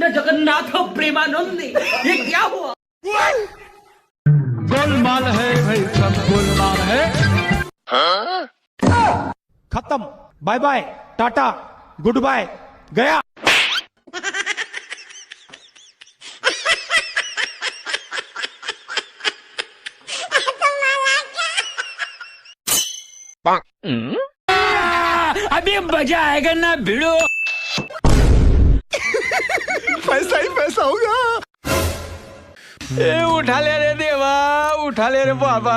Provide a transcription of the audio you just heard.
प्रचंड जगन्नाथ प्रेमानंदी, ये क्या हुआ? गोलमाल है भाई, सब गोलमाल है। खत्म, bye bye, tata, goodbye, गया। अभी मजा आएगा ना भिड़ो। पैसा ही पैसा होगा। उठा ले रे देवा, उठा ले रे बाबा।